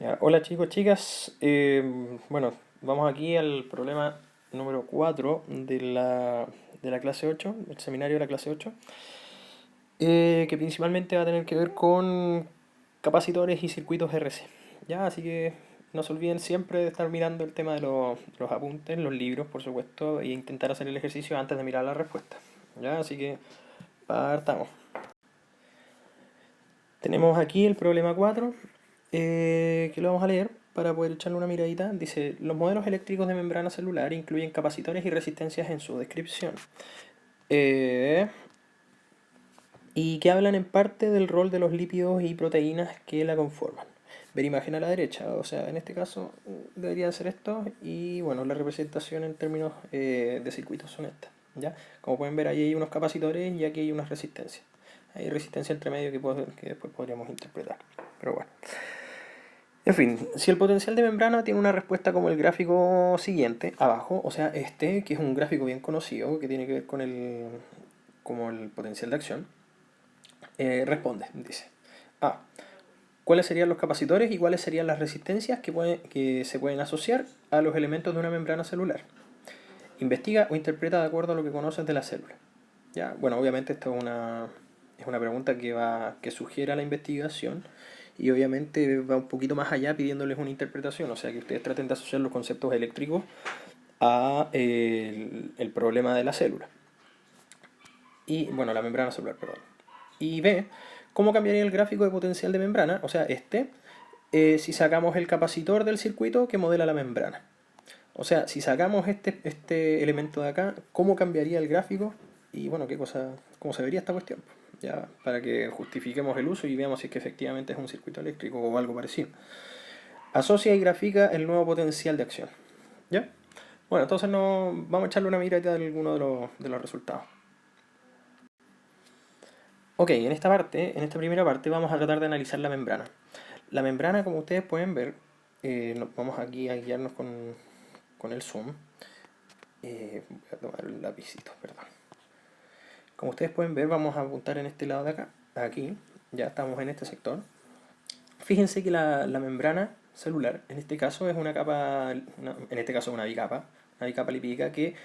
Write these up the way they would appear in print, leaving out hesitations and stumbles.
Ya, hola chicos, chicas. Bueno, vamos aquí al problema número 4 de la clase 8, el seminario de la clase 8, que principalmente va a tener que ver con capacitores y circuitos RC. Ya, así que no se olviden siempre de estar mirando el tema de los apuntes, los libros, por supuesto, e intentar hacer el ejercicio antes de mirar la respuesta. Ya, así que partamos. Tenemos aquí el problema 4, que lo vamos a leer para poder echarle una miradita. Dice, los modelos eléctricos de membrana celular incluyen capacitores y resistencias en su descripción. Eh, y que hablan en parte del rol de los lípidos y proteínas que la conforman. Ver imagen a la derecha, o sea, en este caso debería ser esto, y bueno, la representación en términos de circuitos son estas. ¿Ya? Como pueden ver, ahí hay unos capacitores y aquí hay unas resistencias. Hay resistencia entre medio que después podríamos interpretar. Pero bueno. En fin, si el potencial de membrana tiene una respuesta como el gráfico siguiente, abajo, o sea, este, que es un gráfico bien conocido, que tiene que ver con como el potencial de acción, responde, dice. A. ¿Cuáles serían los capacitores y cuáles serían las resistencias que se pueden asociar a los elementos de una membrana celular? Investiga o interpreta de acuerdo a lo que conoces de la célula. Ya, bueno, obviamente esto es una pregunta que sugiere a la investigación y obviamente va un poquito más allá pidiéndoles una interpretación, o sea que ustedes traten de asociar los conceptos eléctricos a el problema de la célula. Y, bueno, la membrana celular, perdón. Y B, ¿cómo cambiaría el gráfico de potencial de membrana? O sea, si sacamos el capacitor del circuito que modela la membrana. O sea, si sacamos este elemento de acá, ¿cómo cambiaría el gráfico? Y bueno, cómo se vería esta cuestión. Ya, para que justifiquemos el uso y veamos si es que efectivamente es un circuito eléctrico o algo parecido. Asocia y grafica el nuevo potencial de acción. ¿Ya? Bueno, entonces vamos a echarle una mirada de alguno de los resultados. Ok, en esta primera parte vamos a tratar de analizar la membrana. La membrana, como ustedes pueden ver, vamos aquí a guiarnos con el zoom. Voy a tomar el lapicito, perdón. Como ustedes pueden ver, vamos a apuntar en este lado de acá, aquí, ya estamos en este sector. Fíjense que la membrana celular, en este caso es una capa, en este caso una bicapa lipídica que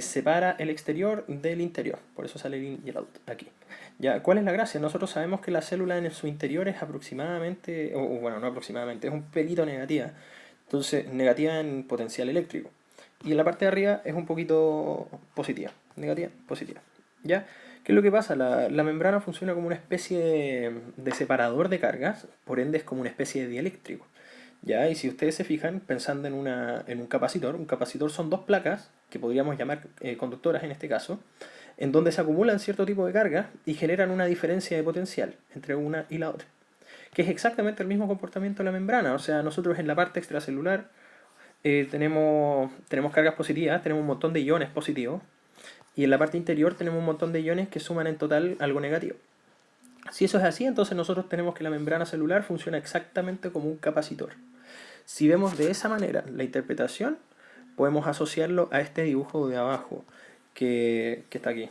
separa el exterior del interior, por eso sale el in y el out aquí. Ya, ¿cuál es la gracia? Nosotros sabemos que la célula en su interior es aproximadamente, o bueno, no aproximadamente, es un pelito negativa, entonces negativa en potencial eléctrico. Y en la parte de arriba es un poquito positiva, negativa, positiva. ¿Ya? ¿Qué es lo que pasa? La membrana funciona como una especie de separador de cargas, por ende es como una especie de dieléctrico. ¿Ya? Y si ustedes se fijan, pensando en un capacitor son dos placas, que podríamos llamar conductoras en este caso, en donde se acumulan cierto tipo de cargas y generan una diferencia de potencial entre una y la otra, que es exactamente el mismo comportamiento de la membrana. O sea, nosotros en la parte extracelular tenemos cargas positivas, tenemos un montón de iones positivos, y en la parte interior tenemos un montón de iones que suman en total algo negativo. Si eso es así, entonces nosotros tenemos que la membrana celular funciona exactamente como un capacitor. Si vemos de esa manera la interpretación, podemos asociarlo a este dibujo de abajo que está aquí.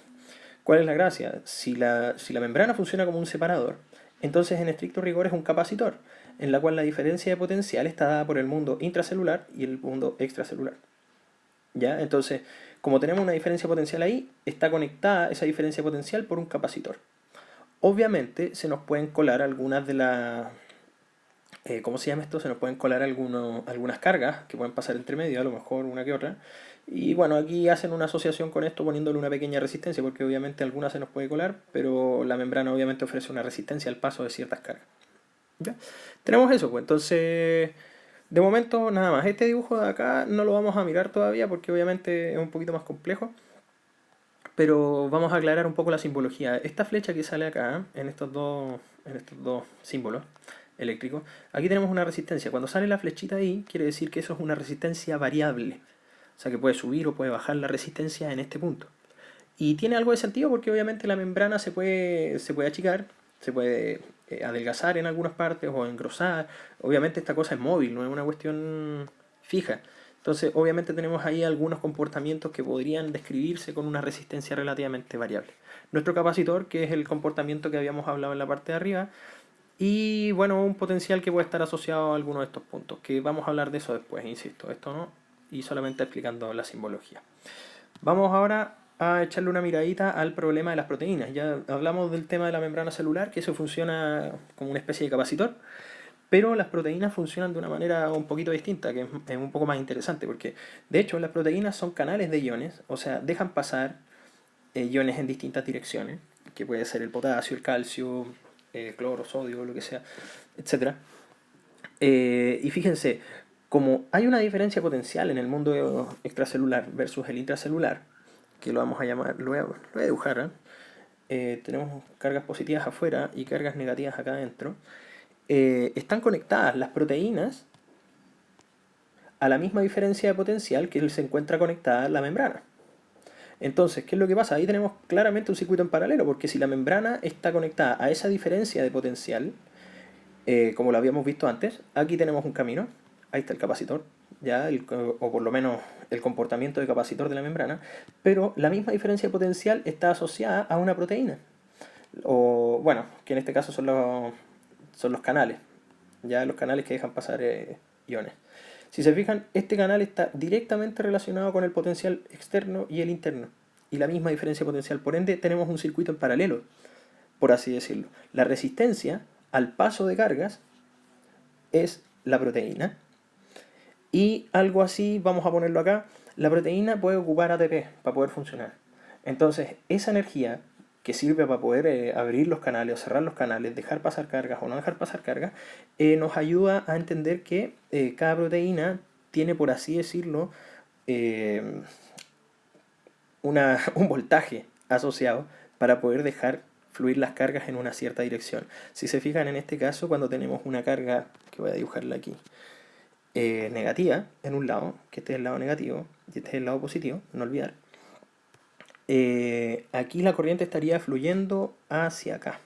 ¿Cuál es la gracia? Si la membrana funciona como un separador, entonces en estricto rigor es un capacitor, en la cual la diferencia de potencial está dada por el mundo intracelular y el mundo extracelular. ¿Ya? Entonces, como tenemos una diferencia potencial ahí, está conectada esa diferencia potencial por un capacitor. Obviamente se nos pueden colar algunas de las... ¿cómo se llama esto? Se nos pueden colar algunas cargas que pueden pasar entre medio, a lo mejor una que otra. Y bueno, aquí hacen una asociación con esto poniéndole una pequeña resistencia, porque obviamente algunas se nos puede colar, pero la membrana obviamente ofrece una resistencia al paso de ciertas cargas. ¿Ya? Tenemos eso, pues entonces... De momento nada más, este dibujo de acá no lo vamos a mirar todavía porque obviamente es un poquito más complejo, pero vamos a aclarar un poco la simbología. Esta flecha que sale acá, en estos dos símbolos eléctricos, aquí tenemos una resistencia. Cuando sale la flechita ahí, quiere decir que eso es una resistencia variable. O sea que puede subir o puede bajar la resistencia en este punto. Y tiene algo de sentido porque obviamente la membrana se puede achicar, se puede adelgazar en algunas partes o engrosar. Obviamente esta cosa es móvil, no es una cuestión fija. Entonces obviamente tenemos ahí algunos comportamientos que podrían describirse con una resistencia relativamente variable. Nuestro capacitor, que es el comportamiento que habíamos hablado en la parte de arriba, Y bueno, un potencial que puede estar asociado a alguno de estos puntos, que vamos a hablar de eso después, insisto, esto no, y solamente explicando la simbología. Vamos ahora a echarle una miradita al problema de las proteínas. Ya hablamos del tema de la membrana celular, que eso funciona como una especie de capacitor, pero las proteínas funcionan de una manera un poquito distinta, que es un poco más interesante, porque de hecho las proteínas son canales de iones, o sea, dejan pasar iones en distintas direcciones, que puede ser el potasio, el calcio, cloro, sodio, lo que sea, etcétera. Y fíjense, como hay una diferencia potencial en el mundo extracelular versus el intracelular, que lo vamos a llamar, lo voy a dibujar, tenemos cargas positivas afuera y cargas negativas acá adentro, están conectadas las proteínas a la misma diferencia de potencial que se encuentra conectada la membrana. Entonces, ¿qué es lo que pasa? Ahí tenemos claramente un circuito en paralelo, porque si la membrana está conectada a esa diferencia de potencial, como lo habíamos visto antes, aquí tenemos un camino, ahí está el capacitor, ya o por lo menos el comportamiento de capacitor de la membrana, pero la misma diferencia de potencial está asociada a una proteína, o bueno, que en este caso son los canales, ya los canales que dejan pasar iones. Si se fijan, este canal está directamente relacionado con el potencial externo y el interno, y la misma diferencia de potencial, por ende tenemos un circuito en paralelo, por así decirlo. La resistencia al paso de cargas es la proteína. Y algo así, vamos a ponerlo acá, la proteína puede ocupar ATP para poder funcionar. Entonces, esa energía que sirve para poder abrir los canales o cerrar los canales, dejar pasar cargas o no dejar pasar cargas, nos ayuda a entender que cada proteína tiene, por así decirlo, eh, un voltaje asociado para poder dejar fluir las cargas en una cierta dirección. Si se fijan en este caso, cuando tenemos una carga, que voy a dibujarla aquí, negativa en un lado, que este es el lado negativo y este es el lado positivo, no olvidar, aquí la corriente estaría fluyendo hacia acá.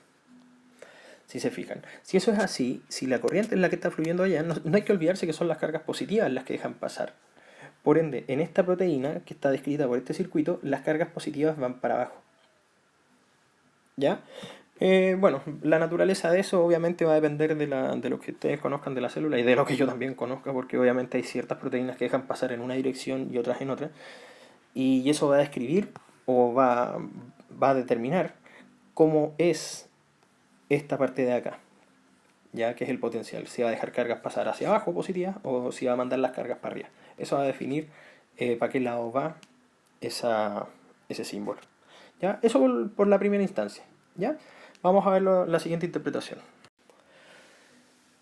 Si se fijan, si eso es así, si la corriente es la que está fluyendo allá, no hay que olvidarse que son las cargas positivas las que dejan pasar. Por ende, en esta proteína que está descrita por este circuito, las cargas positivas van para abajo. ¿Ya? Bueno, la naturaleza de eso obviamente va a depender de lo que ustedes conozcan de la célula y de lo que yo también conozca, porque obviamente hay ciertas proteínas que dejan pasar en una dirección y otras en otra, y eso va a describir o va a determinar cómo es esta parte de acá, ya que es el potencial, si va a dejar cargas pasar hacia abajo positivas o si va a mandar las cargas para arriba. Eso va a definir para qué lado va ese símbolo. ¿Ya? Eso por la primera instancia. ¿Ya? Vamos a ver la siguiente interpretación.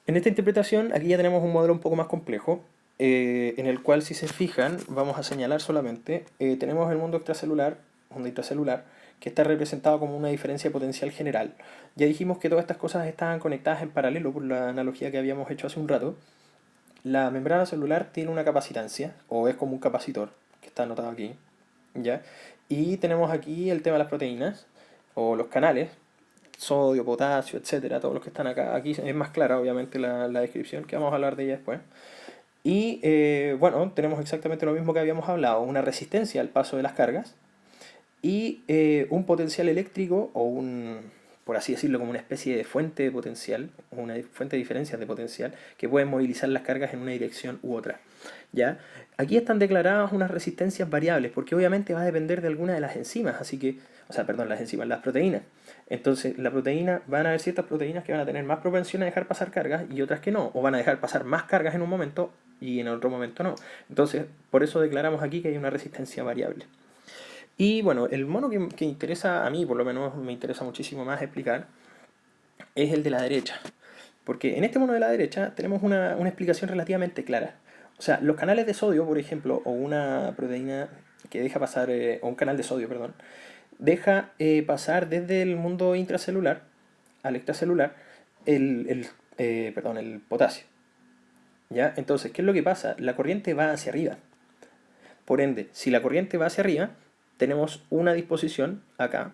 En esta interpretación, aquí ya tenemos un modelo un poco más complejo, en el cual, si se fijan, vamos a señalar solamente, tenemos el mundo extracelular, mundo intracelular, que está representado como una diferencia de potencial general. Ya dijimos que todas estas cosas estaban conectadas en paralelo por la analogía que habíamos hecho hace un rato. La membrana celular tiene una capacitancia, o es como un capacitor, que está anotado aquí, ¿ya? Y tenemos aquí el tema de las proteínas, o los canales, sodio, potasio, etcétera, todos los que están acá. Aquí es más clara, obviamente, la descripción, que vamos a hablar de ella después. Y bueno, tenemos exactamente lo mismo que habíamos hablado, una resistencia al paso de las cargas y un potencial eléctrico o por así decirlo, como una especie de fuente de potencial, una fuente de diferencias de potencial que pueden movilizar las cargas en una dirección u otra. ¿Ya? Aquí están declaradas unas resistencias variables, porque obviamente va a depender de alguna de las enzimas, así que, o sea, perdón, las enzimas, las proteínas. Entonces, la proteína, van a haber ciertas proteínas que van a tener más propensión a dejar pasar cargas y otras que no, o van a dejar pasar más cargas en un momento y en otro momento no. Entonces, por eso declaramos aquí que hay una resistencia variable. Y bueno, el mono que interesa a mí, por lo menos me interesa muchísimo más explicar, es el de la derecha. Porque en este mono de la derecha tenemos una explicación relativamente clara. O sea, los canales de sodio, por ejemplo, o una proteína que deja pasar, o un canal de sodio, perdón, deja pasar desde el mundo intracelular al extracelular el potasio. ¿Ya? Entonces, ¿qué es lo que pasa? La corriente va hacia arriba. Por ende, si la corriente va hacia arriba, tenemos una disposición acá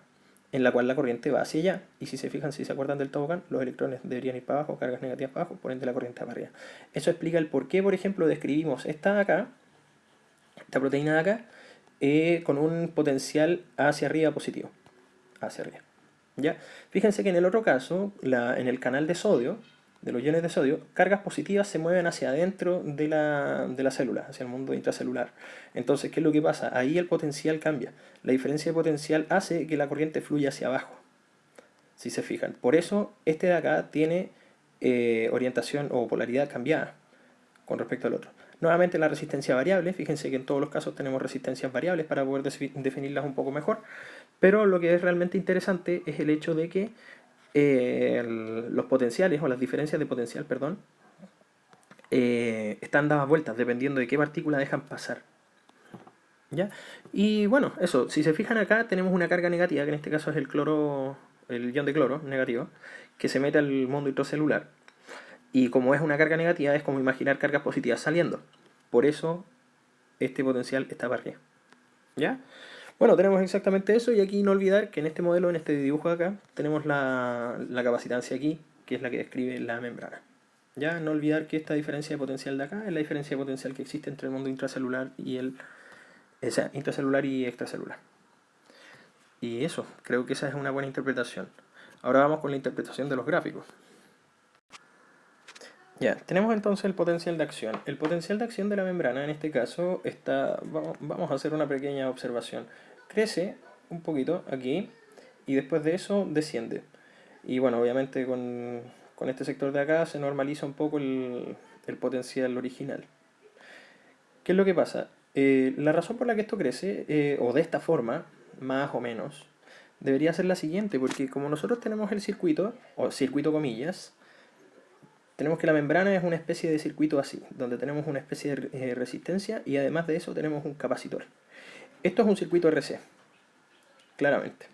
en la cual la corriente va hacia allá. Y si se fijan, si se acuerdan del tobogán, los electrones deberían ir para abajo, cargas negativas para abajo, por ende la corriente va para arriba. Eso explica el por qué, por ejemplo, describimos esta de acá, esta proteína de acá, con un potencial hacia arriba positivo. Hacia arriba. ¿Ya? Fíjense que en el otro caso, en el canal de sodio, de los iones de sodio, cargas positivas se mueven hacia adentro de la célula, hacia el mundo intracelular. Entonces, ¿qué es lo que pasa? Ahí el potencial cambia. La diferencia de potencial hace que la corriente fluya hacia abajo, si se fijan. Por eso, este de acá tiene orientación o polaridad cambiada con respecto al otro. Nuevamente la resistencia variable, fíjense que en todos los casos tenemos resistencias variables para poder definirlas un poco mejor, pero lo que es realmente interesante es el hecho de que los potenciales o las diferencias de potencial, perdón, están dadas vueltas dependiendo de qué partícula dejan pasar. ¿Ya? Y bueno, eso, si se fijan acá tenemos una carga negativa, que en este caso es el cloro, el ion de cloro negativo, que se mete al mundo intracelular. Y como es una carga negativa, es como imaginar cargas positivas saliendo. Por eso este potencial está para arriba. ¿Ya? Bueno, tenemos exactamente eso, y aquí no olvidar que en este modelo, en este dibujo de acá, tenemos la capacitancia aquí, que es la que describe la membrana. Ya, no olvidar que esta diferencia de potencial de acá es la diferencia de potencial que existe entre el mundo intracelular y o sea, intracelular y extracelular. Y eso, creo que esa es una buena interpretación. Ahora vamos con la interpretación de los gráficos. Ya, tenemos entonces el potencial de acción. El potencial de acción de la membrana, en este caso, vamos a hacer una pequeña observación. Crece un poquito aquí y después de eso desciende. Y bueno, obviamente con este sector de acá se normaliza un poco el potencial original. ¿Qué es lo que pasa? La razón por la que esto crece, o de esta forma, más o menos, debería ser la siguiente, porque como nosotros tenemos el circuito, o circuito comillas, tenemos que la membrana es una especie de circuito así, donde tenemos una especie de resistencia y además de eso tenemos un capacitor. Esto es un circuito RC, claramente.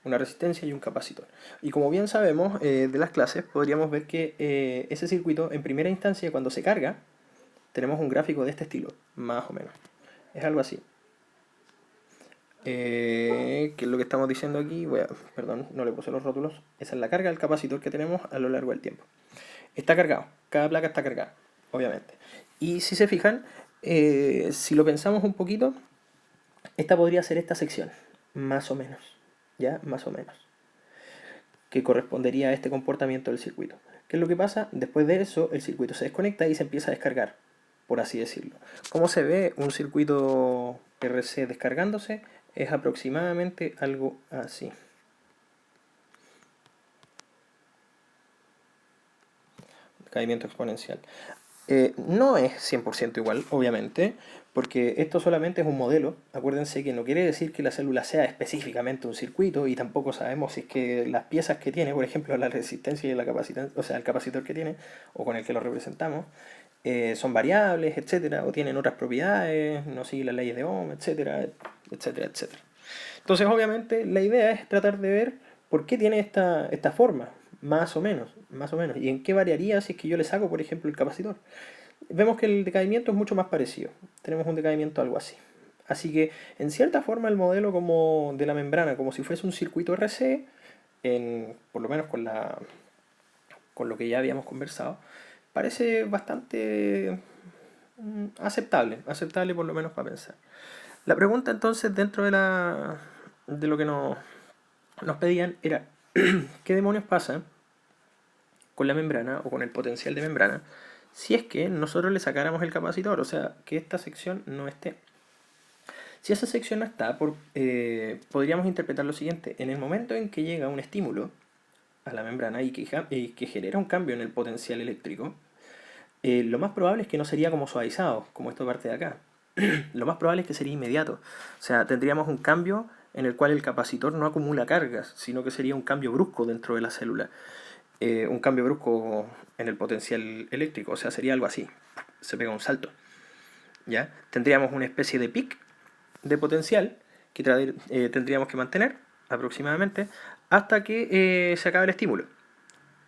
Una resistencia y un capacitor. Y como bien sabemos de las clases, podríamos ver que ese circuito, en primera instancia, cuando se carga, tenemos un gráfico de este estilo, más o menos. Es algo así. ¿Qué es lo que estamos diciendo aquí? Perdón, no le puse los rótulos. Esa es la carga del capacitor que tenemos a lo largo del tiempo. Está cargado, cada placa está cargada, obviamente. Y si se fijan, si lo pensamos un poquito, esta podría ser esta sección, más o menos, ¿ya? Más o menos, que correspondería a este comportamiento del circuito. ¿Qué es lo que pasa? Después de eso, el circuito se desconecta y se empieza a descargar, por así decirlo. ¿Cómo se ve un circuito RC descargándose? Es aproximadamente algo así. Caimiento exponencial. No es 100% igual, obviamente, porque esto solamente es un modelo. Acuérdense que no quiere decir que la célula sea específicamente un circuito y tampoco sabemos si es que las piezas que tiene, por ejemplo, la resistencia y la capacidad, o sea, el capacitor que tiene o con el que lo representamos, son variables, etcétera, o tienen otras propiedades, no siguen las leyes de Ohm, etcétera, etcétera, etcétera. Entonces, obviamente, la idea es tratar de ver por qué tiene esta forma, más o menos, más o menos, y en qué variaría si es que yo le saco, por ejemplo, el capacitor. Vemos que el decaimiento es mucho más parecido. Tenemos un decaimiento algo así. Así que, en cierta forma, el modelo como de la membrana, como si fuese un circuito RC, por lo menos con lo que ya habíamos conversado, parece bastante aceptable por lo menos para pensar. La pregunta entonces dentro de lo que nos pedían era ¿qué demonios pasa con la membrana o con el potencial de membrana si es que nosotros le sacáramos el capacitor? O sea, que esta sección no esté. Si esa sección no está, podríamos interpretar lo siguiente. En el momento en que llega un estímulo a la membrana y que genera un cambio en el potencial eléctrico, lo más probable es que no sería como suavizado, como esta parte de acá. Lo más probable es que sería inmediato. O sea, tendríamos un cambio en el cual el capacitor no acumula cargas, sino que sería un cambio brusco dentro de la célula. Un cambio brusco en el potencial eléctrico, o sea, sería algo así. Se pega un salto. ¿Ya? Tendríamos una especie de pic de potencial que tendríamos que mantener aproximadamente hasta que se acabe el estímulo.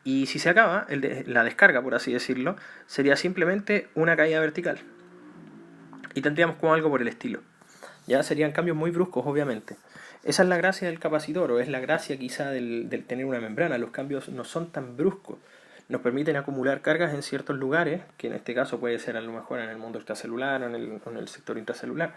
Y si se acaba, la descarga, por así decirlo, sería simplemente una caída vertical. Y tendríamos como algo por el estilo. Ya serían cambios muy bruscos, obviamente. Esa es la gracia del capacitor, o es la gracia quizá del tener una membrana. Los cambios no son tan bruscos. Nos permiten acumular cargas en ciertos lugares, que en este caso puede ser a lo mejor en el mundo extracelular o en el sector intracelular.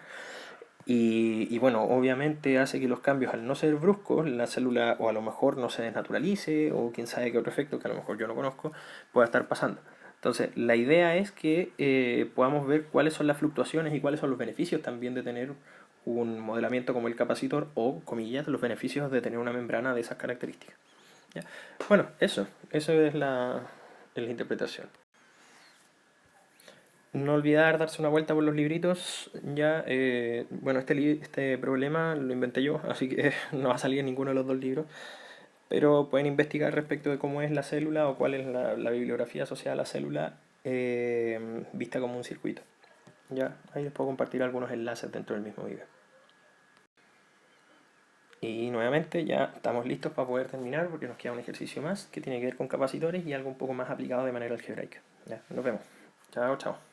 Y bueno, obviamente hace que los cambios, al no ser bruscos, la célula o a lo mejor no se desnaturalice o quién sabe qué otro efecto que a lo mejor yo no conozco pueda estar pasando. Entonces, la idea es que podamos ver cuáles son las fluctuaciones y cuáles son los beneficios también de tener un modelamiento como el capacitor o, comillas, los beneficios de tener una membrana de esas características. ¿Ya? Bueno, eso es la interpretación. No olvidar darse una vuelta por los libritos. Ya, bueno, este problema lo inventé yo, así que no va a salir en ninguno de los dos libros. Pero pueden investigar respecto de cómo es la célula o cuál es la bibliografía asociada a la célula vista como un circuito. Ya, ahí les puedo compartir algunos enlaces dentro del mismo video. Y nuevamente ya estamos listos para poder terminar porque nos queda un ejercicio más que tiene que ver con capacitores y algo un poco más aplicado de manera algebraica. Ya, nos vemos. Chao, chao.